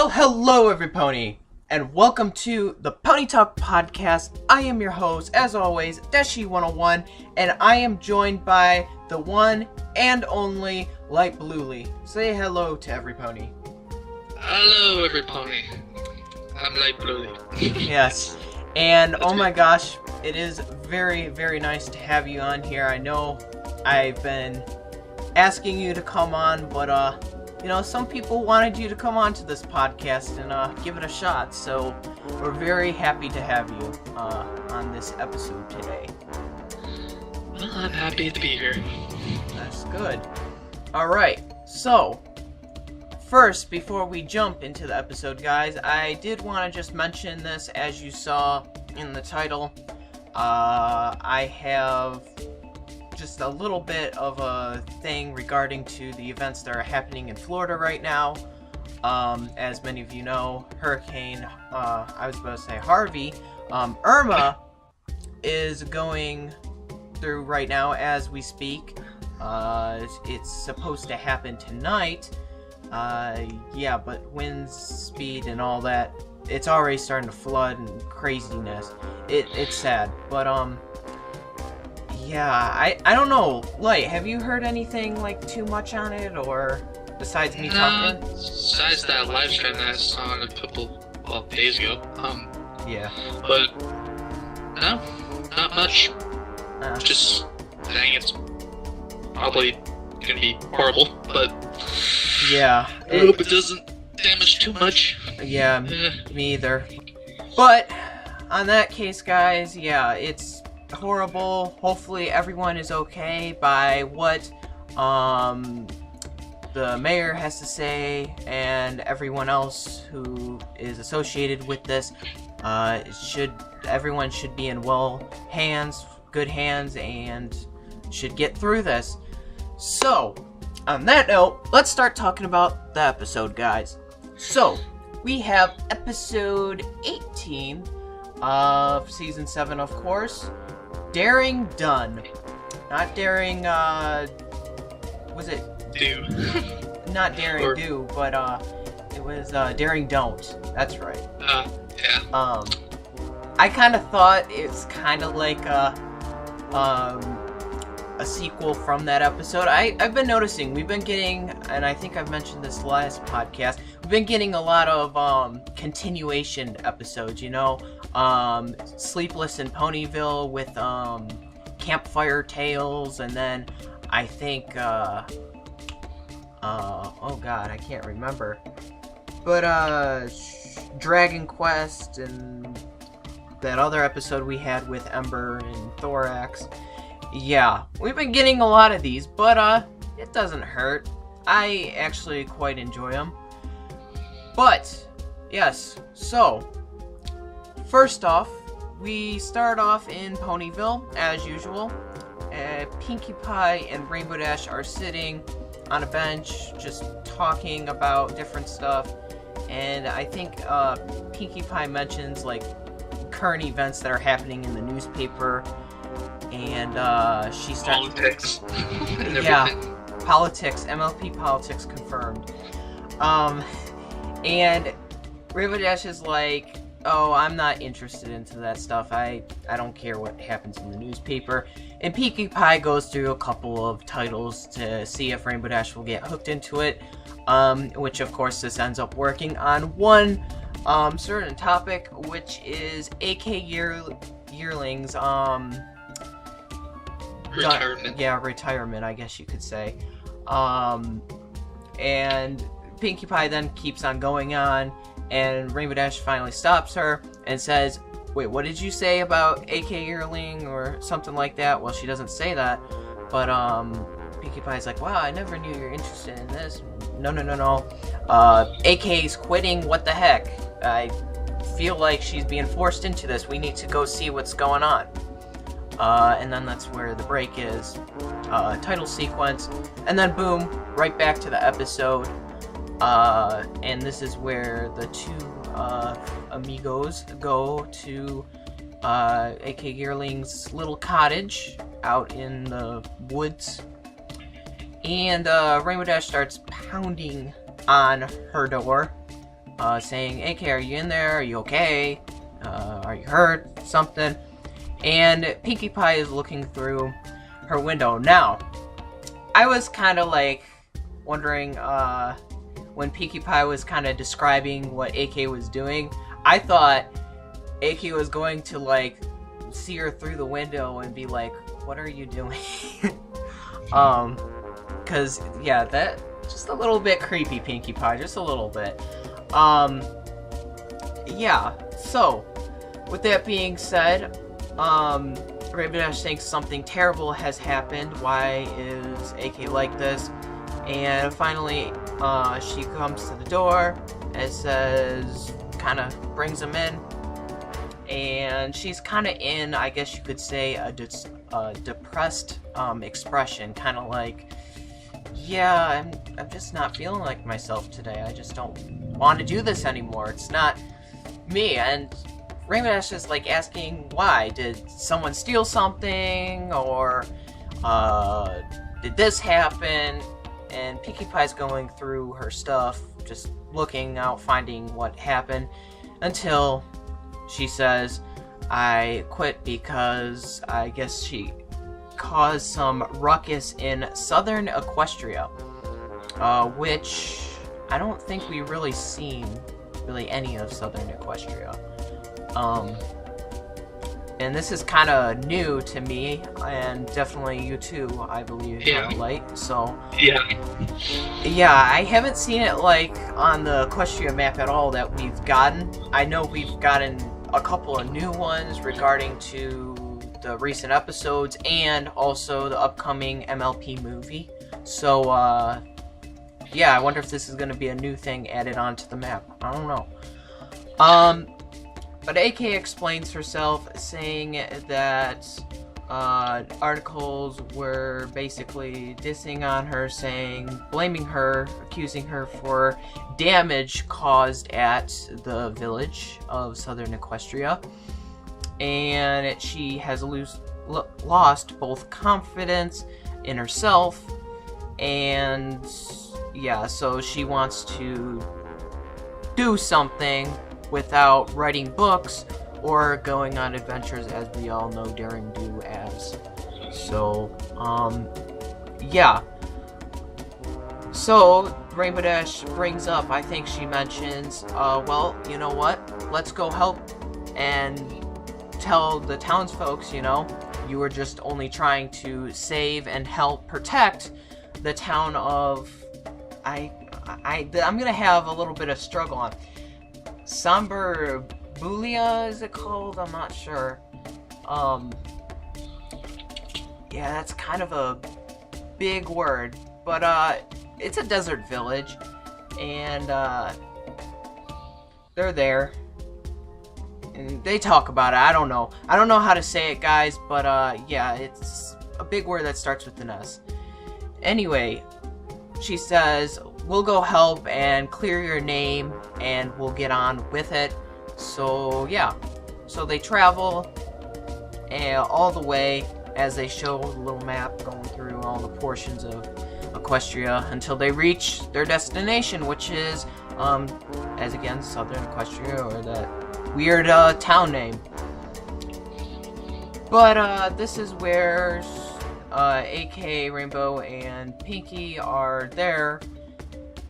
Well, hello everypony, and welcome to the Pony Talk Podcast. I am your host, as always, Deshi101, and I am joined by the one and only Light Bluely. Say hello to every pony. Hello, every pony. I'm Light Bluely. Yes, and oh my gosh, it is very, very nice to have you on here. I know I've been asking you to come on, but you know, some people wanted you to come on to this podcast and give it a shot, so we're very happy to have you on this episode today. Well, I'm happy to be here. That's good. Alright, so first, before we jump into the episode, guys, I did want to just mention this. As you saw in the title, I have just a little bit of a thing regarding to the events that are happening in Florida right now. As many of you know, Hurricane, I was about to say Harvey, IRMA is going through right now as we speak. It's supposed to happen tonight. Yeah, but wind speed and all that, it's already starting to flood and craziness. It's sad, but yeah, I don't know. Light, have you heard anything like too much on it, or besides me talking? Besides that live stream that I saw a couple days ago. Yeah. But no, not much. Just saying it's probably gonna be horrible, but yeah, I hope it doesn't damage too much. Yeah, me either. But on that case, guys, yeah, it's horrible. Hopefully everyone is okay by what the mayor has to say, and everyone else who is associated with this. Everyone should be in good hands, and should get through this. So, on that note, let's start talking about the episode, guys. So, we have episode 18 of season 7, of course. Daring Done. Not Daring, was it? Do. Not Daring Do, but, it was, Daring Don't. That's right. Yeah. I kind of thought it's kind of like, a sequel from that episode. I've been noticing, we've been getting, and I think I've mentioned this last podcast, we've been getting a lot of, continuation episodes, you know? Sleepless in Ponyville with Campfire Tales, and then I think oh god, I can't remember, but Dragon Quest, and that other episode we had with Ember and Thorax. Yeah, we've been getting a lot of these, but it doesn't hurt. I actually quite enjoy them. But yes, so first off, we start off in Ponyville, as usual. Pinkie Pie and Rainbow Dash are sitting on a bench, just talking about different stuff. And I think Pinkie Pie mentions, like, current events that are happening in the newspaper. And she starts... Politics. Yeah, politics. MLP politics confirmed. And Rainbow Dash is like, oh, I'm not interested into that stuff. I don't care what happens in the newspaper. And Pinkie Pie goes through a couple of titles to see if Rainbow Dash will get hooked into it. Which, of course, this ends up working on one certain topic, which is AK Yearling's, retirement. Yeah, retirement, I guess you could say. And Pinkie Pie then keeps on going on, and Rainbow Dash finally stops her and says, wait, what did you say about AK Yearling or something like that? Well, she doesn't say that, but Pinkie Pie's like, wow, I never knew you were interested in this. No. AK's quitting, what the heck? I feel like she's being forced into this. We need to go see what's going on. And then that's where the break is. Title sequence, and then boom, right back to the episode. And this is where the two amigos go to AK Yearling's little cottage out in the woods. And Rainbow Dash starts pounding on her door. saying, AK, are you in there? Are you okay? Are you hurt? Something. And Pinkie Pie is looking through her window. Now, I was kind of like wondering when Pinkie Pie was kind of describing what AK was doing. I thought AK was going to like see her through the window and be like, what are you doing? Cause yeah, that just a little bit creepy, Pinkie Pie, just a little bit. Yeah, so with that being said, Rainbow Dash thinks something terrible has happened. Why is AK like this? And finally, she comes to the door and says, kind of brings him in. And she's kind of in, I guess you could say, a depressed expression. Kind of like, yeah, I'm just not feeling like myself today. I just don't want to do this anymore. It's not me. And Rainbow Dash is like asking why. Did someone steal something? Or did this happen? And Pinkie Pie's going through her stuff, just looking out, finding what happened, until she says, I quit because I guess she caused some ruckus in southern Equestria, which I don't think we really seen really any of southern Equestria. And this is kind of new to me, and definitely you too, I believe, Light. So Yeah. I haven't seen it like on the Equestria map at all that we've gotten. I know we've gotten a couple of new ones regarding to the recent episodes and also the upcoming MLP movie. So yeah, I wonder if this is going to be a new thing added onto the map. I don't know. But AK explains herself, saying that articles were basically dissing on her, blaming her, accusing her for damage caused at the village of southern Equestria. And she has lost both confidence in herself, and yeah, so she wants to do something without writing books or going on adventures, as we all know Daring Do as. So, yeah. So, Rainbow Dash brings up, I think she mentions, well, you know what? Let's go help and tell the townsfolk, you were just only trying to save and help protect the town of... I'm gonna have a little bit of struggle on. Samberbulia, is it called? I'm not sure. Yeah, that's kind of a big word, but it's a desert village, and they're there, and they talk about it. I don't know how to say it, guys, but yeah, it's a big word that starts with an S. Anyway, she says, we'll go help and clear your name, and we'll get on with it. So, yeah. So they travel all the way, as they show the little map going through all the portions of Equestria, until they reach their destination, which is, as again, southern Equestria, or that weird town name. But this is where AK, Rainbow, and Pinkie are there,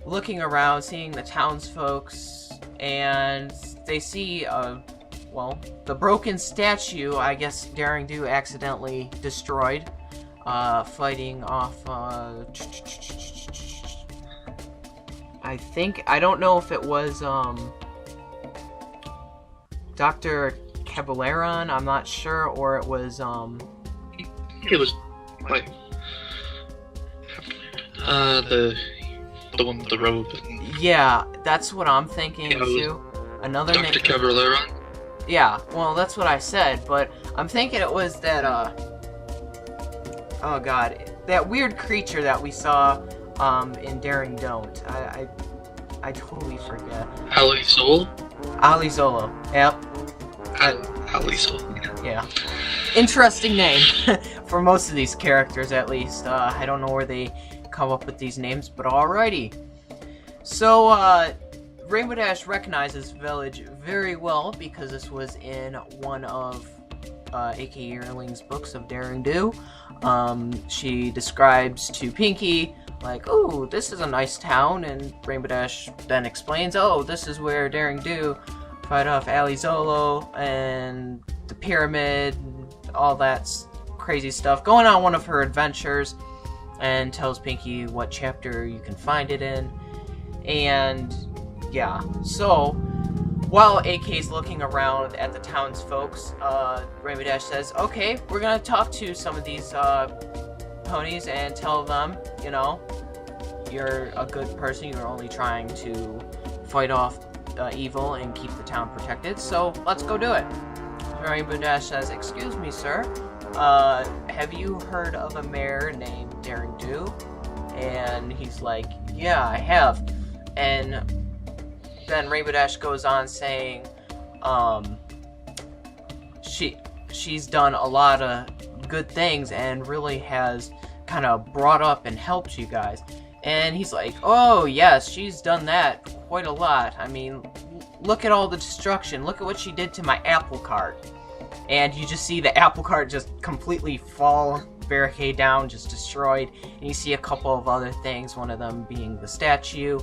looking around, seeing the townsfolks, and they see, well, the broken statue, I guess Daring Do accidentally destroyed, fighting off, I don't know if it was, Dr. Cabaleron, I'm not sure, or it was, It was like the one with the robe. Yeah, that's what I'm thinking Yeah, too. Another Dr. Cabaleron. Yeah, well, that's what I said, but I'm thinking it was that oh god, that weird creature that we saw in Daring Don't. I totally forget. Alizol? Alizolo. Yep. Alizol. Yeah. Interesting name for most of these characters, at least. I don't know where they come up with these names, but alrighty. So, Rainbow Dash recognizes Village very well because this was in one of A.K. Yearling's books of Daring Do. She describes to Pinky, like, oh, this is a nice town, and Rainbow Dash then explains, oh, this is where Daring Do fight off Ali Zolo and the pyramid, all that crazy stuff, going on one of her adventures, and tells Pinky what chapter you can find it in. And yeah, so while AK's looking around at the townsfolks, Rainbow Dash says, okay, we're gonna talk to some of these ponies and tell them, you know, you're a good person, you're only trying to fight off evil and keep the town protected, so let's go do it. Rainbow Dash says, excuse me, sir, have you heard of a mayor named Daring Do? And he's like, yeah, I have. And then Rainbow Dash goes on saying, she's done a lot of good things and really has kind of brought up and helped you guys. And he's like, oh yes, she's done that quite a lot. I mean, look at all the destruction. Look at what she did to my apple cart. And you just see the apple cart just completely fall, barricade down, just destroyed. And you see a couple of other things, one of them being the statue.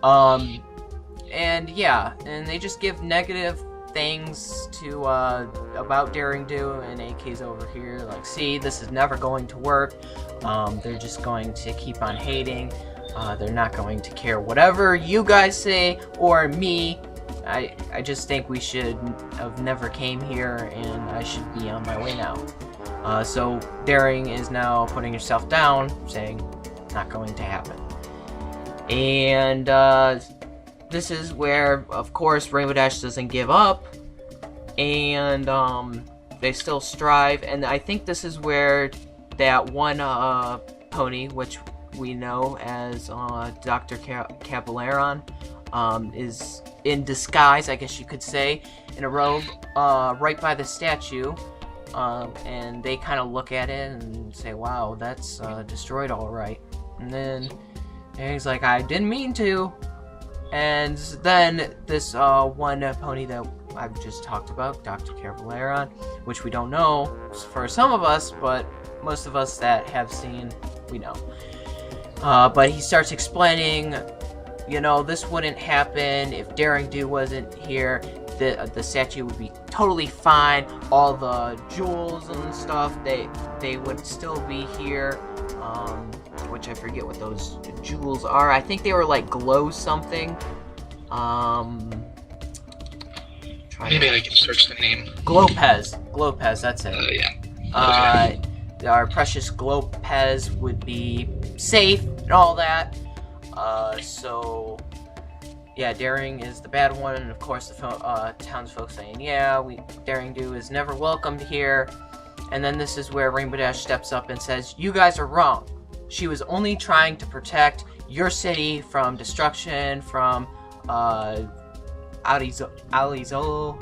And yeah, and they just give negative things to about Daring Do, and AK's over here like, see, this is never going to work. They're just going to keep on hating. They're not going to care whatever you guys say or me. I just think we should have never came here, and I should be on my way now. So Daring is now putting herself down, saying not going to happen. And this is where, of course, Rainbow Dash doesn't give up, and they still strive. And I think this is where that one pony, which we know as Dr. Caballeron, is in disguise, I guess you could say, in a robe, right by the statue. And they kind of look at it and say, wow, that's destroyed all right. And then he's like, I didn't mean to. And then this one pony that I've just talked about, Dr. Caballeron, which we don't know for some of us, but most of us that have seen, we know. But he starts explaining, you know, this wouldn't happen if Daring Do wasn't here. The statue would be totally fine. All the jewels and stuff, they would still be here. Which I forget what those jewels are. I think they were like glow something. Maybe I can search the name. Glowpez, that's it. Yeah. Okay. Our precious Glowpez would be safe and all that. So yeah, Daring is the bad one, and of course the townsfolk saying, yeah, Daring Do is never welcomed here. And then this is where Rainbow Dash steps up and says, you guys are wrong. She was only trying to protect your city from destruction, from Ali Zolo,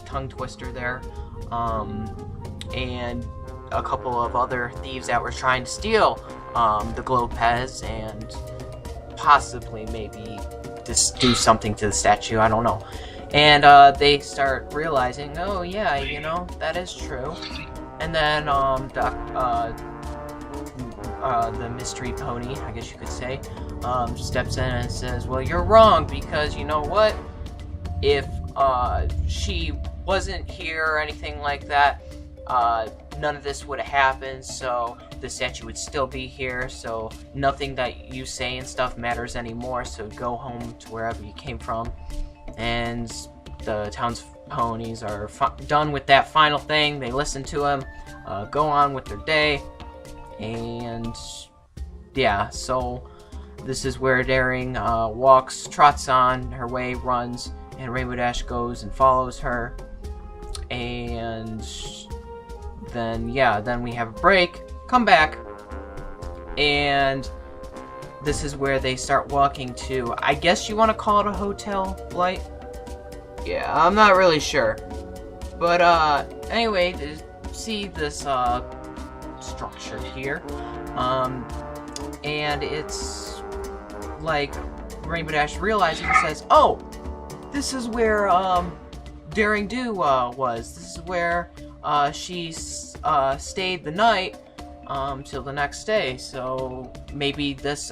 tongue twister there, and a couple of other thieves that were trying to steal the Glowpez and possibly maybe just do something to the statue, I don't know. And they start realizing, oh yeah, you know, that is true. And then the mystery pony, I guess you could say, steps in and says, well, you're wrong, because you know what? If she wasn't here or anything like that, none of this would have happened, so the statue would still be here, so nothing that you say and stuff matters anymore, so go home to wherever you came from. And the town's ponies are done with that final thing. They listen to him, go on with their day, and yeah, so this is where Daring trots on her way, runs, and Rainbow Dash goes and follows her. And then, yeah, then we have a break, come back, and this is where they start walking to, I guess you want to call it a hotel, Blight? Yeah, I'm not really sure. But, anyway, see this, structure here, and it's, like, Rainbow Dash realizes and says, "Oh, this is where Daring Do was. This is where she stayed the night till the next day. So maybe this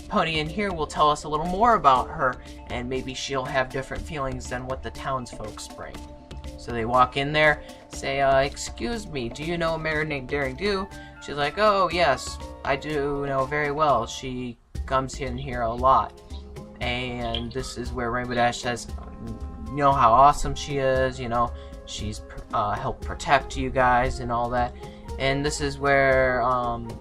pony in here will tell us a little more about her, and maybe she'll have different feelings than what the townsfolk bring." So they walk in there, say, "Excuse me, do you know a mare named Daring Do?" She's like, "Oh, yes, I do know very well. She comes in here a lot." And this is where Rainbow Dash says, "You know how awesome she is, you know, she's helped protect you guys and all that." And this is where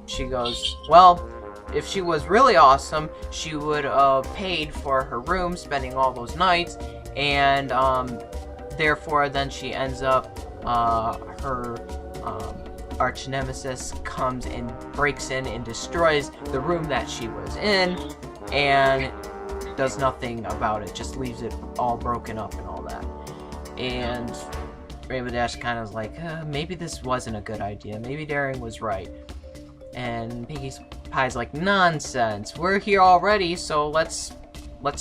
she goes, "Well, if she was really awesome, she would have paid for her room, spending all those nights, and therefore then she ends up, her arch nemesis comes and breaks in and destroys the room that she was in, and does nothing about it, just leaves it all broken up and all that." And Rainbow Dash kind of is like, maybe this wasn't a good idea. Maybe Daring was right. And Pinkie Pie's like, "Nonsense. We're here already, so let's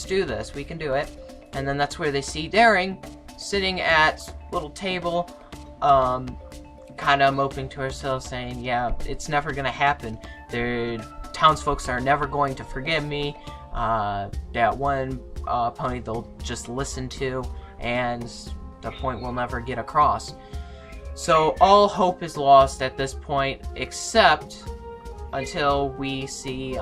do this. We can do it." And then that's where they see Daring sitting at a little table, kind of moping to herself, saying, "Yeah, it's never gonna happen. The townsfolk are never going to forgive me. That one pony they'll just listen to, and the point will never get across." So all hope is lost at this point, except until we see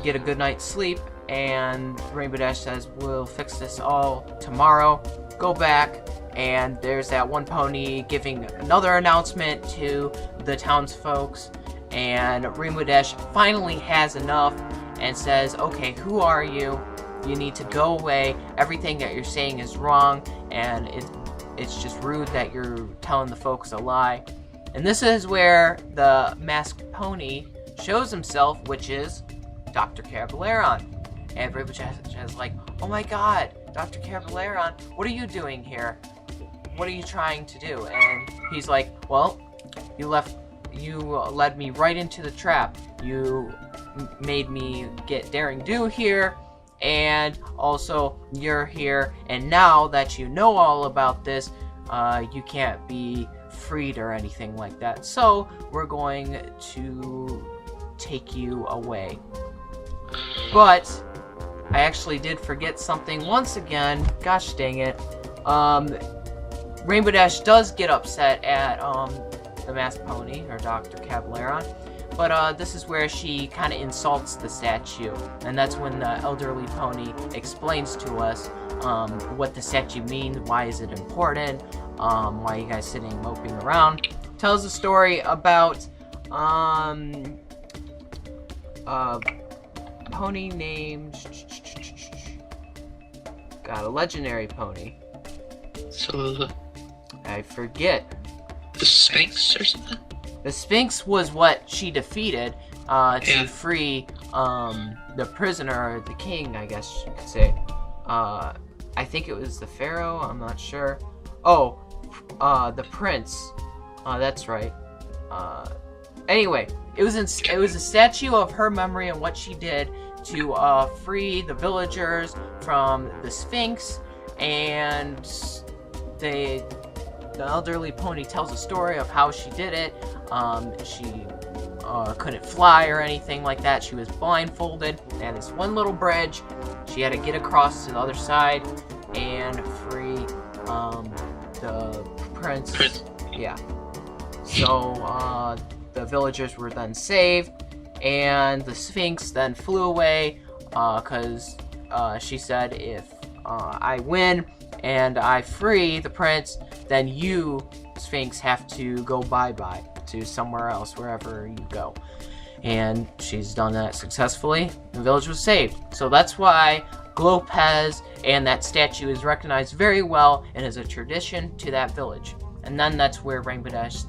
get a good night's sleep, and Rainbow Dash says, "We'll fix this all tomorrow." Go back, and there's that one pony giving another announcement to the townsfolk, and Rainbow Dash finally has enough and says, "Okay, who are you? You need to go away. Everything that you're saying is wrong, and it's just rude that you're telling the folks a lie." And this is where the masked pony shows himself, which is Dr. Cabaleron. And Rainbow Dash is like, "Oh my god, Dr. Cabaleron, what are you doing here? What are you trying to do?" And he's like, "Well, you led me right into the trap. You made me get Daring Do here, and also you're here, and now that you know all about this, you can't be freed or anything like that. So we're going to take you away." But I actually did forget something once again. Gosh dang it. Rainbow Dash does get upset at the masked pony, or Dr. Cabaleron. But this is where she kind of insults the statue. And that's when the elderly pony explains to us what the statue means, why is it important, why are you guys sitting moping around. Tells a story about pony named... Got a legendary pony. So, I forget. the Sphinx or something? The Sphinx was what she defeated to free the prisoner, or the king, I guess you could say. I think it was the pharaoh, I'm not sure. Oh, the prince. That's right. Anyway, it was a statue of her memory and what she did to free the villagers from the Sphinx, and the elderly pony tells a story of how she did it. She couldn't fly or anything like that. She was blindfolded, and this one little bridge, she had to get across to the other side and free the prince. Yeah. So the villagers were then saved, and the Sphinx then flew away because she said, "If I win and I free the prince, then you, Sphinx, have to go bye-bye to somewhere else, wherever you go." And she's done that successfully. The village was saved. So that's why Glopez and that statue is recognized very well and is a tradition to that village. And then that's where Rainbow Dash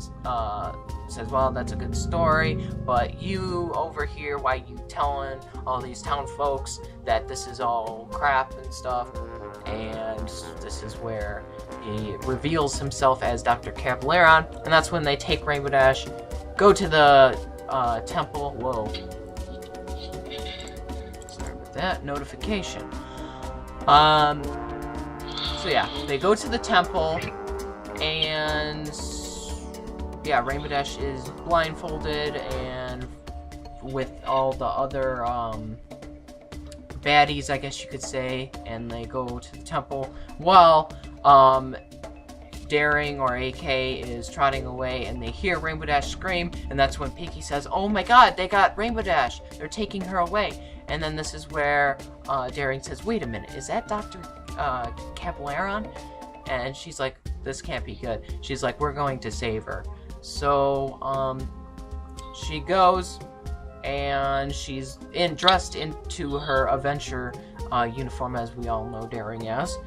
says, "Well, that's a good story, but you over here, why you telling all these town folks that this is all crap and stuff?" And this is where he reveals himself as Dr. Cabaleron, and that's when they take Rainbow Dash, go to the temple. Whoa. that notification. So yeah, they go to the temple, and yeah, Rainbow Dash is blindfolded and with all the other baddies, I guess you could say, and they go to the temple while Daring or AK is trotting away, and they hear Rainbow Dash scream, and that's when Pinky says, "Oh my god, they got Rainbow Dash! They're taking her away!" And then this is where Daring says, "Wait a minute, is that Dr. Capellaron?" And she's like, "This can't be good." She's like, "We're going to save her." So she goes, and she's dressed into her adventure uniform, as we all know Daring as.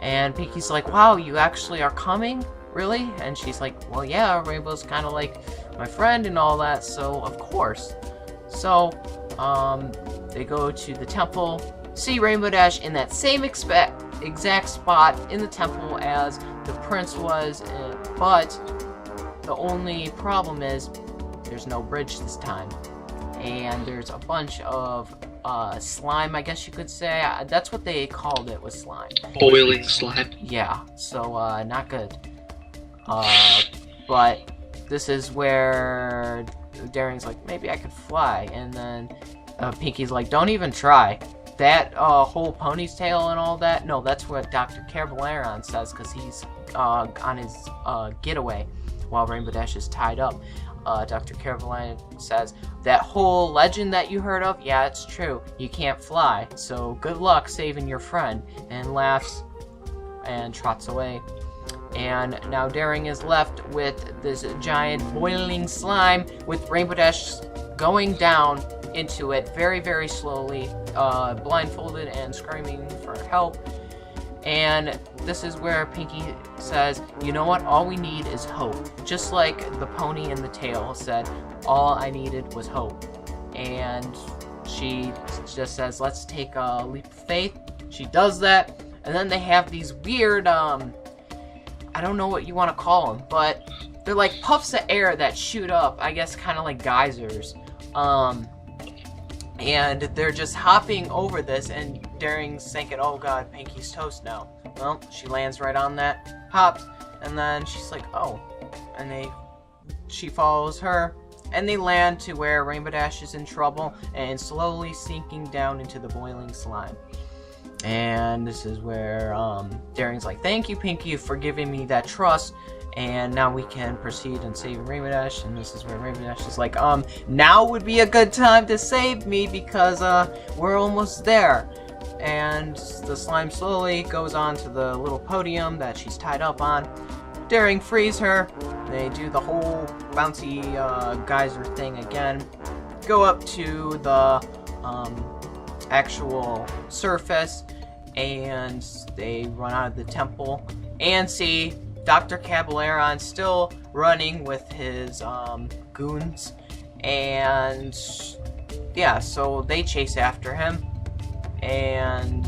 And Pinky's like, "Wow, you actually are coming? Really?" And she's like, "Well, yeah, Rainbow's kind of like my friend and all that, so of course." So, they go to the temple, see Rainbow Dash in that same exact spot in the temple as the prince was, but the only problem is there's no bridge this time. And there's a bunch of slime, I guess you could say. That's what they called it, was slime. Boiling slime. Yeah, so not good. But this is where Daring's like, "Maybe I could fly," and then Pinky's like, "Don't even try. That whole pony's tail and all that, no, that's what Dr. Capellaron says, because he's on his getaway while Rainbow Dash is tied up." Dr. Capellaron says, "That whole legend that you heard of, yeah, it's true. You can't fly, so good luck saving your friend," and laughs and trots away. And now Daring is left with this giant boiling slime with Rainbow Dash going down into it very, very slowly, blindfolded and screaming for help. And this is where Pinky says, "You know what? All we need is hope." Just like the pony in the tail said, all I needed was hope. And she just says, "Let's take a leap of faith." She does that, and then they have these weird, I don't know what you want to call them, but they're like puffs of air that shoot up, I guess kind of like geysers. And they're just hopping over this, and Daring's thinking, "Oh god, Pinky's toast now." Well, she lands right on that, hops, and then she's like, "Oh," and she follows her, and they land to where Rainbow Dash is in trouble and slowly sinking down into the boiling slime. And this is where Daring's like, "Thank you, Pinky, for giving me that trust, and now we can proceed and save Rainbow Dash." And this is where Rainbow Dash is like, "Now would be a good time to save me, because we're almost there." And the slime slowly goes on to the little podium that she's tied up on. Daring frees her. They do the whole bouncy geyser thing again. Go up to the actual surface, and they run out of the temple and see Dr. Capellaron still running with his goons. And yeah, so they chase after him. And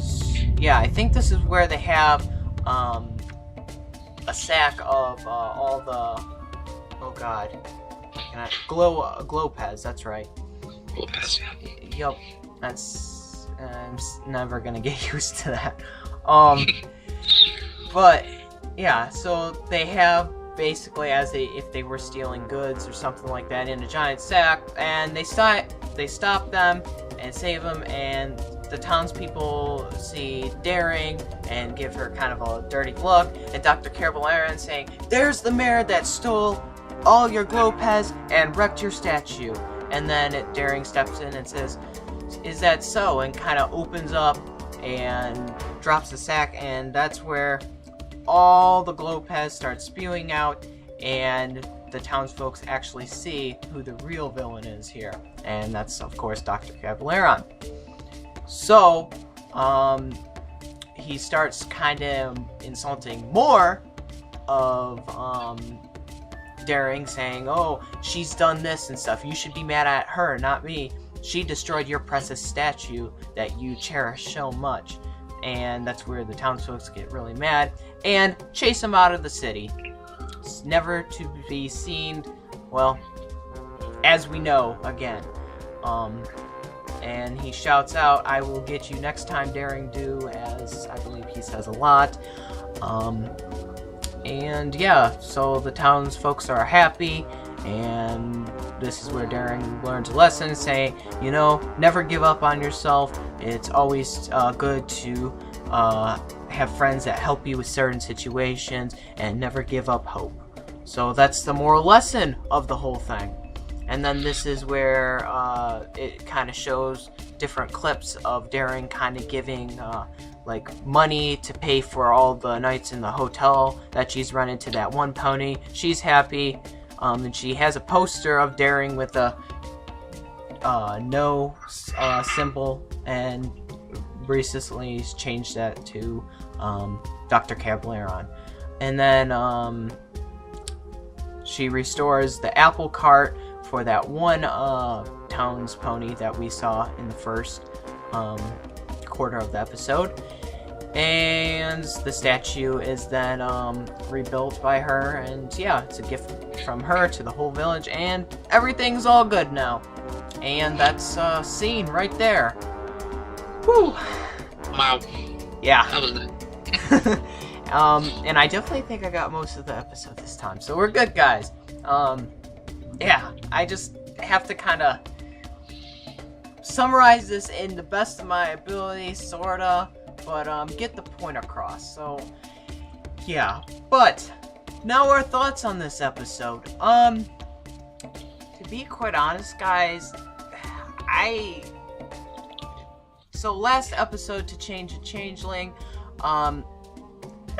yeah, I think this is where they have a sack of all the, oh god, glow pez, that's right. Glow pez, yeah. Yup, that's, I'm never gonna get used to that. But yeah, so they have basically if they were stealing goods or something like that in a giant sack, and they stop them and save them, and the townspeople see Daring and give her kind of a dirty look, and Dr. Capellaron saying, "There's the mare that stole all your glow pez and wrecked your statue." And then Daring steps in and says, "Is that so?" and kind of opens up and drops the sack, and that's where all the glow pez start spewing out, and the townsfolk actually see who the real villain is here, and that's of course Dr. Capellaron. So he starts kind of insulting more of Daring, saying, "Oh, she's done this and stuff. You should be mad at her, not me. She destroyed your precious statue that you cherish so much." And that's where the townsfolk get really mad and chase him out of the city. It's never to be seen, well, as we know, again. and he shouts out, "I will get you next time, Daring Do," as I believe he says a lot. And yeah, so the townsfolk are happy, and this is where Daring learns a lesson, saying, never give up on yourself. It's always good to have friends that help you with certain situations, and never give up hope. So that's the moral lesson of the whole thing. And then this is where it kind of shows different clips of Daring kind of giving money to pay for all the nights in the hotel that she's rented to that one pony. She's happy, and she has a poster of Daring with a no symbol, and recently changed that to Dr. Cableron. And then she restores the apple cart for that one town's pony that we saw in the first quarter of the episode. And the statue is then rebuilt by her, and yeah, it's a gift from her to the whole village, and everything's all good now. And that's a scene right there. Whew. Wow. Yeah. That was it. And I definitely think I got most of the episode this time, so we're good, guys. Yeah, I just have to kind of summarize this in the best of my ability, sorta, but get the point across. So, yeah. But now our thoughts on this episode. To be quite honest, guys, so last episode, To Change a Changeling, that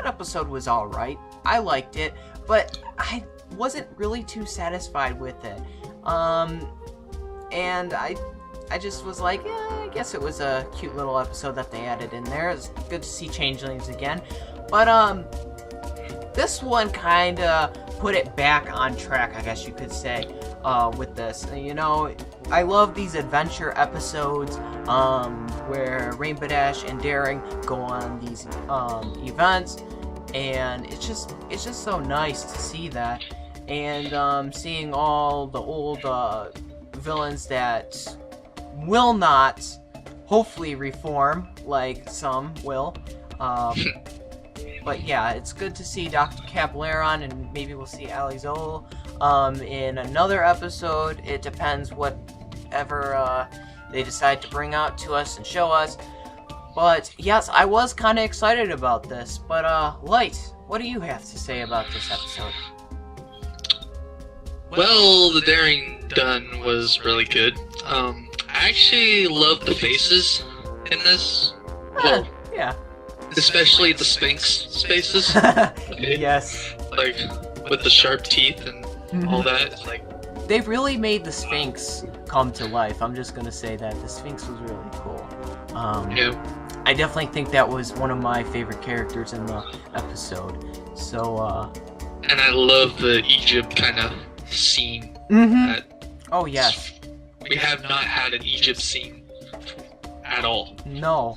episode was alright. I liked it, but I wasn't really too satisfied with it. And I just was like, yeah, I guess it was a cute little episode that they added in there. It's good to see changelings again. But this one kind of put it back on track, I guess you could say, with this. I love these adventure episodes where Rainbow Dash and Daring go on these events, and it's just so nice to see that, and seeing all the old villains that will not, hopefully, reform like some will. But yeah, it's good to see Dr. Cableron, and maybe we'll see Alizol in another episode. It depends whatever they decide to bring out to us and show us. But yes, I was kind of excited about this. But Light, what do you have to say about this episode? Well, the Daring done was really good. I actually love the faces in this. Well, yeah. Especially the Sphinx faces. Yes. Like, with the sharp teeth and all that. It's like, they really made the Sphinx come to life. I'm just gonna say that. The Sphinx was really cool. yeah. I definitely think that was one of my favorite characters in the episode. So, And I love the Egypt kind of scene. Oh, yes. We have not had an Egypt scene at all. No.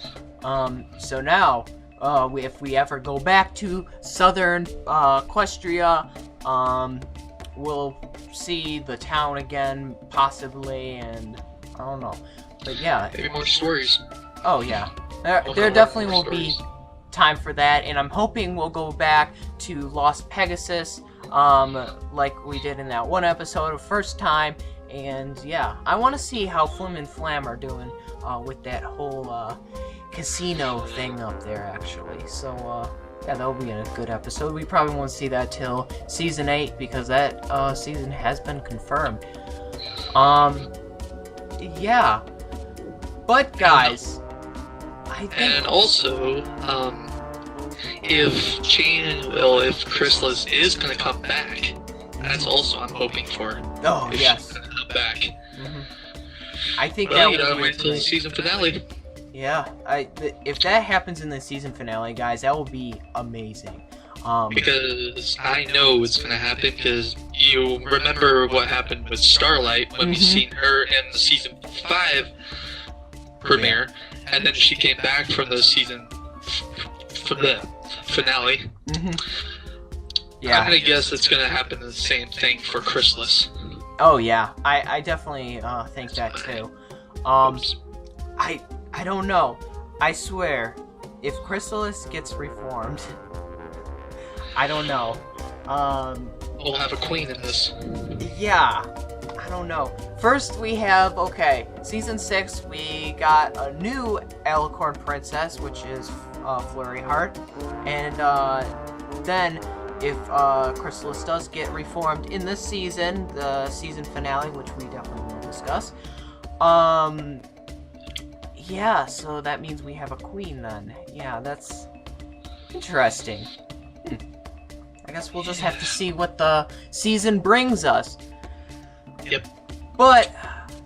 So now, if we ever go back to southern Equestria, we'll see the town again, possibly, and I don't know. But yeah. Maybe more stories. Oh, yeah. There definitely will be time for that, and I'm hoping we'll go back to Lost Pegasus, like we did in that one episode of first time, and yeah, I want to see how Flim and Flam are doing with that whole casino thing up there, actually. So, yeah, that'll be a good episode. We probably won't see that till Season 8, because that season has been confirmed. Yeah. But, guys, I think... And also, if Chrysalis is gonna come back, that's also I'm hoping for. Oh, if yes. she's gonna come back. I think Well, that wait till the season finale. Yeah, if that happens in the season finale, guys, that will be amazing. Because I know it's gonna happen, because you remember what happened with Starlight when we seen her in the season 5 premiere, and then she came back from the season for the finale. Yeah. I'm gonna guess it's gonna happen the same thing for Chrysalis. Oh yeah, I definitely think that too. Oops. I don't know. I swear, if Chrysalis gets reformed, I don't know. We'll have a queen in this. Yeah, I don't know. First we have, okay, Season 6, we got a new Alicorn Princess, which is Flurry Heart. And then, if Chrysalis does get reformed in this season, the season finale, which we definitely will discuss, yeah, so that means we have a queen then. Yeah, that's interesting. I guess we'll just have to see what the season brings us. Yep. But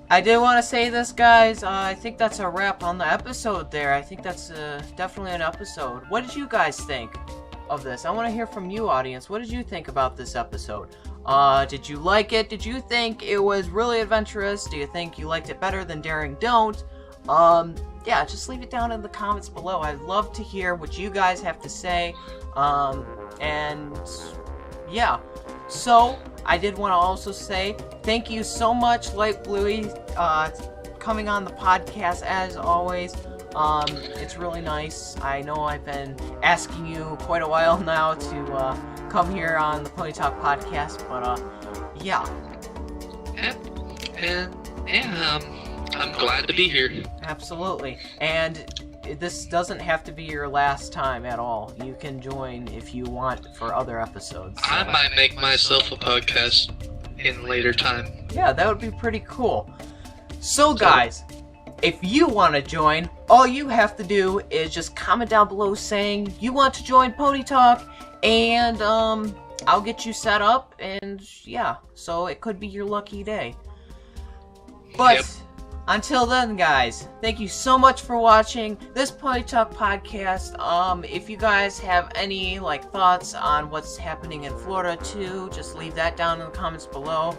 I did want to say this, guys. I think that's a wrap on the episode there. I think that's definitely an episode. What did you guys think of this? I want to hear from you, audience. What did you think about this episode? Did you like it? Did you think it was really adventurous? Do you think you liked it better than Daring Don't? Yeah, just leave it down in the comments below. I'd love to hear what you guys have to say. And yeah, so I did want to also say thank you so much, Light Bluey, coming on the podcast as always. It's really nice. I know I've been asking you quite a while now to come here on the Pony Talk podcast, but yeah. And yeah, I'm glad to be here. Absolutely. And this doesn't have to be your last time at all. You can join if you want for other episodes. So. I might make myself a podcast in later time. Yeah, that would be pretty cool. So guys, if you want to join, all you have to do is just comment down below saying you want to join Pony Talk, and I'll get you set up, and yeah, so it could be your lucky day. But Yep. Until then, guys, thank you so much for watching this Pony Talk podcast. If you guys have any thoughts on what's happening in Florida too, just leave that down in the comments below.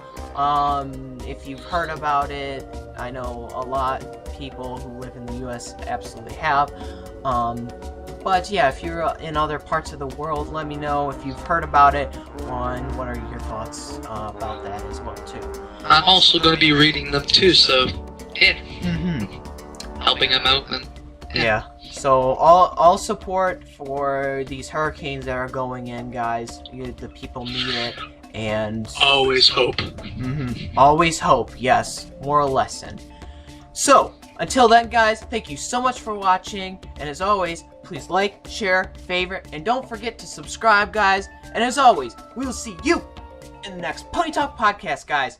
If you've heard about it, I know a lot of people who live in the U.S. absolutely have. But yeah, if you're in other parts of the world, let me know if you've heard about it. And what are your thoughts about that as well too? I'm also going to be reading them too, so yeah. Helping them out. And, yeah. So all support for these hurricanes that are going in, guys. The people need it, and always hope. Always hope. Yes, moral lesson. So until then, guys, thank you so much for watching, and as always, please like, share, favorite, and don't forget to subscribe, guys. And as always, we will see you in the next Pony Talk podcast, guys.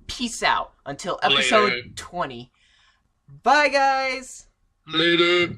Peace out until episode Later. 20. Bye, guys. Later.